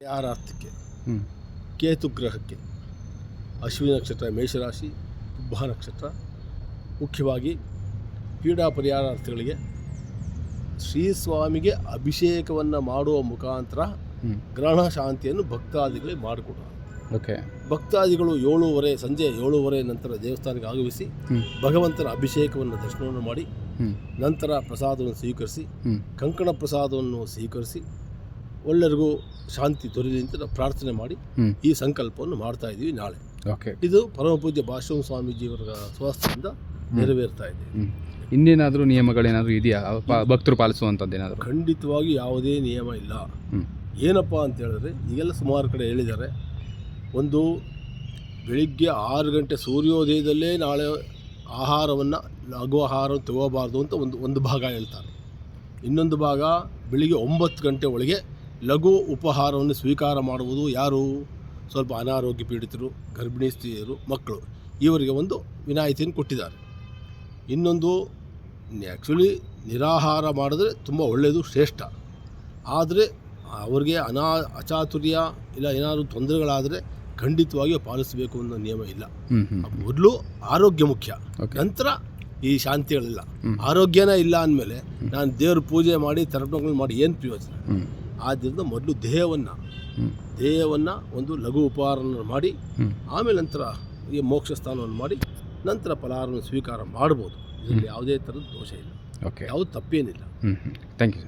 ಯಾರಾರ್ಥಕ್ಕೆ ಹ್ಞೂ ಕೇತು ಗ್ರಹಕ್ಕೆ ಅಶ್ವಿನಿ ನಕ್ಷತ್ರ ಮೇಷರಾಶಿ ಕುಂಭ ನಕ್ಷತ್ರ ಮುಖ್ಯವಾಗಿ ಪೀಡಾ ಪರಿಹಾರಾರ್ಥಿಗಳಿಗೆ ಶ್ರೀಸ್ವಾಮಿಗೆ ಅಭಿಷೇಕವನ್ನು ಮಾಡುವ ಮುಖಾಂತರ ಗ್ರಹಣ ಶಾಂತಿಯನ್ನು ಭಕ್ತಾದಿಗಳಿಗೆ ಮಾಡಿಕೊಡುವ. ಓಕೆ. ಭಕ್ತಾದಿಗಳು ಸಂಜೆ 7:30 ನಂತರ ದೇವಸ್ಥಾನಕ್ಕೆ ಆಗಮಿಸಿ ಭಗವಂತನ ಅಭಿಷೇಕವನ್ನು ದರ್ಶನವನ್ನು ಮಾಡಿ ನಂತರ ಪ್ರಸಾದವನ್ನು ಸ್ವೀಕರಿಸಿ ಕಂಕಣ ಪ್ರಸಾದವನ್ನು ಸ್ವೀಕರಿಸಿ ಎಲ್ಲರಿಗೂ ಶಾಂತಿ ದೊರೆಯಲಿ ಅಂತ ಪ್ರಾರ್ಥನೆ ಮಾಡಿ ಈ ಸಂಕಲ್ಪವನ್ನು ಮಾಡ್ತಾ ಇದ್ದೀವಿ. ನಾಳೆ ಇದು ಪರಮ ಪೂಜ್ಯ ಭಾಷ್ಯಂ ಸ್ವಾಮೀಜಿಯವರ ಸ್ವಹಸ್ತದಿಂದ ನೆರವೇರ್ತಾ ಇದೆ. ಇನ್ನೇನಾದರೂ ನಿಯಮಗಳೇನಾದರೂ ಇದೆಯಾ ಭಕ್ತರು ಪಾಲಿಸುವಂಥದ್ದೇನಾದರೂ? ಖಂಡಿತವಾಗಿ ಯಾವುದೇ ನಿಯಮ ಇಲ್ಲ. ಏನಪ್ಪ ಅಂತ ಹೇಳಿದ್ರೆ ಈಗೆಲ್ಲ ಸುಮಾರು ಕಡೆ ಹೇಳಿದ್ದಾರೆ, ಒಂದು ಬೆಳಿಗ್ಗೆ 6 ಗಂಟೆ ಸೂರ್ಯೋದಯದಲ್ಲೇ ನಾಳೆ ಆಹಾರವನ್ನು ಲಘು ಆಹಾರವನ್ನು ತಗೋಬಾರ್ದು ಅಂತ ಒಂದು ಭಾಗ ಹೇಳ್ತಾರೆ. ಇನ್ನೊಂದು ಭಾಗ ಬೆಳಿಗ್ಗೆ 9 ಗಂಟೆ ಒಳಗೆ ಲಘು ಉಪಹಾರವನ್ನು ಸ್ವೀಕಾರ ಮಾಡುವುದು. ಯಾರು ಸ್ವಲ್ಪ ಅನಾರೋಗ್ಯ ಪೀಡಿತರು, ಗರ್ಭಿಣಿ ಸ್ತ್ರೀಯರು, ಮಕ್ಕಳು ಇವರಿಗೆ ಒಂದು ವಿನಾಯಿತಿಯನ್ನು ಕೊಟ್ಟಿದ್ದಾರೆ. ಇನ್ನೊಂದು ಆ್ಯಕ್ಚುಲಿ ನಿರಾಹಾರ ಮಾಡಿದ್ರೆ ತುಂಬ ಒಳ್ಳೆಯದು, ಶ್ರೇಷ್ಠ. ಆದರೆ ಅವ್ರಿಗೆ ಅಚಾತುರ್ಯ ಇಲ್ಲ ಏನಾದರೂ ತೊಂದರೆಗಳಾದರೆ ಖಂಡಿತವಾಗಿಯೂ ಪಾಲಿಸಬೇಕು ಅನ್ನೋ ನಿಯಮ ಇಲ್ಲ. ಮೊದಲು ಆರೋಗ್ಯ ಮುಖ್ಯ, ನಂತರ ಈ ಶಾಂತಿಗಳಿಲ್ಲ. ಆರೋಗ್ಯನೇ ಇಲ್ಲ ಅಂದಮೇಲೆ ನಾನು ದೇವ್ರ ಪೂಜೆ ಮಾಡಿ ತರ್ಪಣಗಳು ಮಾಡಿ ಏನು ಪ್ರಯೋಜನ? ಆದ್ದರಿಂದ ಮೊದಲು ದೇಹವನ್ನು ಒಂದು ಲಘು ಉಪಹಾರವನ್ನು ಮಾಡಿ ಆಮೇಲೆ ನಂತರ ಈ ಮೋಕ್ಷ ಸ್ಥಾನವನ್ನು ಮಾಡಿ ನಂತರ ಫಲಾಹಾರವನ್ನು ಸ್ವೀಕಾರ ಮಾಡ್ಬೋದು. ಇದರಲ್ಲಿ ಯಾವುದೇ ಥರದ ದೋಷ ಇಲ್ಲ, ಯಾವುದು ತಪ್ಪೇನಿಲ್ಲ. Thank you.